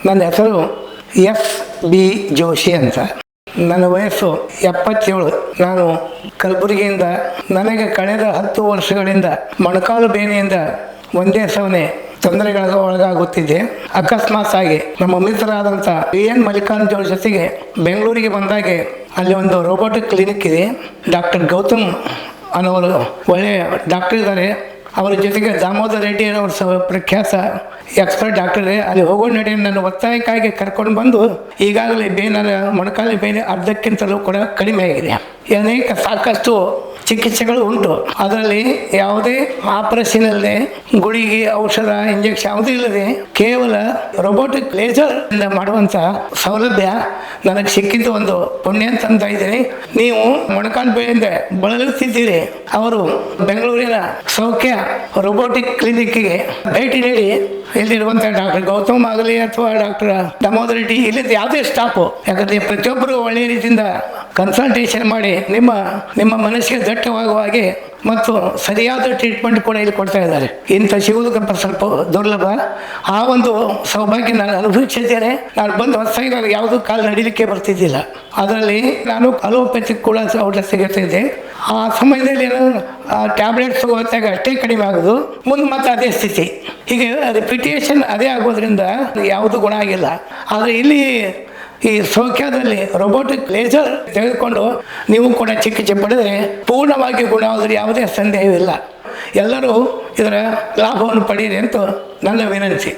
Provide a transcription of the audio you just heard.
ನನ್ನ ಹೆಸರು ಎಸ್.ಬಿ. ಜೋಶಿ ಅಂತ. ನನ್ನ ವಯಸ್ಸು 77. ನಾನು ಕಲಬುರಗಿಯಿಂದ. ನನಗೆ ಕಳೆದ 10 ವರ್ಷಗಳಿಂದ ಮೊಣಕಾಲು ಬೇನೆಯಿಂದ ಒಂದೇ ಸವನೆ ತೊಂದರೆಗಳಿಗೆ ಒಳಗಾಗುತ್ತಿದ್ದೆ. ಅಕಸ್ಮಾತ್ ಆಗಿ ನಮ್ಮ ಮಿತ್ರರಾದಂಥ ಎನ್ ಮಲ್ಲಿಕಾರ್ಜುನ್ ಜೋಳ ಜೊತೆಗೆ ಬೆಂಗಳೂರಿಗೆ ಬಂದಾಗೆ ಅಲ್ಲಿ ಒಂದು ರೋಬೋಟಿಕ್ ಕ್ಲಿನಿಕ್ ಇದೆ. ಡಾಕ್ಟರ್ ಗೌತಮ್ ಅನ್ನೋರು ಒಳ್ಳೆಯ ಡಾಕ್ಟರ್ ಇದ್ದಾರೆ. ಅವರ ಜೊತೆಗೆ ದಾಮೋದರ್ ರೆಡ್ಡಿ ಅವರು ಪ್ರಖ್ಯಾತ ಎಕ್ಸ್ಪರ್ಟ್ ಡಾಕ್ಟರ್. ಅಲ್ಲಿ ಹೋಗೋ ನಡೆಯನ್ನು ನನ್ನ ಒತ್ತಾಯಕ್ಕಾಗಿ ಕರ್ಕೊಂಡು ಬಂದು ಈಗಾಗಲೇ ಮೊಣಕಾಲು ಬೇನೆ ಅರ್ಧಕ್ಕಿಂತಲೂ ಕೂಡ ಕಡಿಮೆ ಆಗಿದೆ. ಅನೇಕ ಸಾಕಷ್ಟು ಚಿಕಿತ್ಸೆಗಳು ಉಂಟು. ಅದರಲ್ಲಿ ಯಾವುದೇ ಆಪರೇಷನ್ ಇಲ್ಲದೆ, ಗುಳಿಗೆ, ಔಷಧ, ಇಂಜೆಕ್ಷನ್ ಯಾವುದೂ ಇಲ್ಲದೆ ಕೇವಲ ರೋಬೋಟಿಕ್ ಲೇಸರ್ ಇಂದ ಮಾಡುವಂಥ ಸೌಲಭ್ಯ ನನಗೆ ಸಿಕ್ಕಿದ್ದು ಒಂದು ಪುಣ್ಯ ಅಂತ ಇದ್ದೀನಿ. ನೀವು ಮೊಣಕಾಲು ಬೇನೆಯಿಂದ ಬಳಲುತ್ತಿದ್ದೀರಿ, ಅವರು ಬೆಂಗಳೂರಿನ ಸೌಖ್ಯ ರೋಬೋಟಿಕ್ ಕ್ಲಿನಿಕ್ಗೆ ಭೇಟಿ ನೀಡಿ ಇಲ್ಲಿರುವಂಥ ಡಾಕ್ಟರ್ ಗೌತಮ್ ಆಗಲಿ ಅಥವಾ ಡಾಕ್ಟರ್ ದಾಮೋದರ್ ರೆಡ್ಡಿ, ಇಲ್ಲಿಂದ ಯಾವುದೇ ಸ್ಟಾಫು, ಯಾಕಂದರೆ ಪ್ರತಿಯೊಬ್ಬರು ಒಳ್ಳೆಯ ರೀತಿಯಿಂದ ಕನ್ಸಲ್ಟೇಷನ್ ಮಾಡಿ ನಿಮ್ಮ ಮನಸ್ಸಿಗೆ ದಟ್ಟವಾಗುವ ಹಾಗೆ ಮತ್ತು ಸರಿಯಾದ ಟ್ರೀಟ್ಮೆಂಟ್ ಕೂಡ ಇಲ್ಲಿ ಕೊಡ್ತಾ ಇದ್ದಾರೆ. ಇಂಥ ಸಿಗುವುದಕ್ಕೆ ಸ್ವಲ್ಪ ದುರ್ಲಭ. ಆ ಒಂದು ಸೌಭಾಗ್ಯ ನಾನು ಅನುಭವಿಸಿದ್ದೇನೆ. ನಾನು ಬಂದು ಹೊಸದಾಗಿ ನನಗೆ ಯಾವುದೂ ಕಾಲು ನಡೀಲಿಕ್ಕೆ ಬರ್ತಿದ್ದಿಲ್ಲ. ಅದರಲ್ಲಿ ನಾನು ಅಲೋಪೆಥಿಕ್ ಕೂಡ ಔಷಧ ಸಿಗುತ್ತಿದ್ದೆ. ಆ ಸಮಯದಲ್ಲಿ ಟ್ಯಾಬ್ಲೆಟ್ಸ್ ಹೊತ್ತಾಗ ಅಷ್ಟೇ ಕಡಿಮೆ ಆಗೋದು, ಮುಂದೆ ಮತ್ತೆ ಅದೇ ಸ್ಥಿತಿ. ಹೀಗೆ ರಿಪಿಟೇಷನ್ ಅದೇ ಆಗೋದ್ರಿಂದ ಯಾವುದೂ ಗುಣ ಆಗಿಲ್ಲ. ಆದರೆ ಇಲ್ಲಿ ಈ ಸೌಖ್ಯದಲ್ಲಿ ರೋಬೋಟಿಕ್ ಲೇಸರ್ ತೆಗೆದುಕೊಂಡು ನೀವು ಕೂಡ ಚಿಕಿತ್ಸೆ ಪಡೆದರೆ ಪೂರ್ಣವಾಗಿ ಗುಣ ಆದರೂ ಯಾವುದೇ ಸಂದೇಹವಿಲ್ಲ. ಎಲ್ಲರೂ ಇದರ ಲಾಭವನ್ನು ಪಡೆಯಿರಿ ಅಂತ ನನ್ನ ವಿನಂತಿ.